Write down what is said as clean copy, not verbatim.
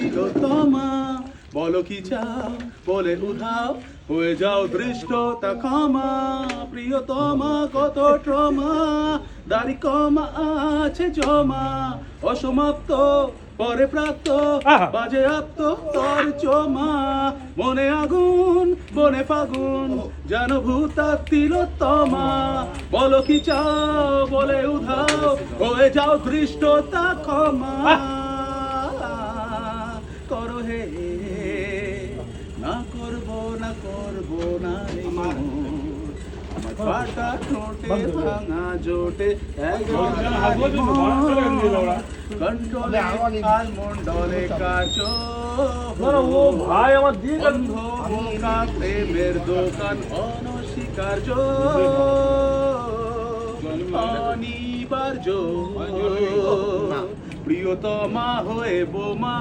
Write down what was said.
তিলোত্তমা বলো কি চাও বলে উধাও হয়ে যাও দৃষ্টতা ক্ষমা প্রিয়তমা কত ট্রমা দাড়ি কমা আছে জমা অসমাপ্ত পরে প্রাপ্ত বাজে আপ্ত তোর চমা মনে আগুন বনে ফাগুন যেন ভূতা তিলোত্তমা বলো কি চাও বলে উধাও হয়ে যাও দৃষ্টতা ক্ষমা করো হে না করবো না করবো না রে মোর। আমার ফাটা ঠোঁটে ভাঙা জোটে কন্ট্রোলে আর মন্ডলে কাচো ও ভাই আমার দিয়ে বন্ধ বোকা প্রেমের দোকান অনস্বীকার্য অনিবার্য প্রিয়তমা হয়ে বোমা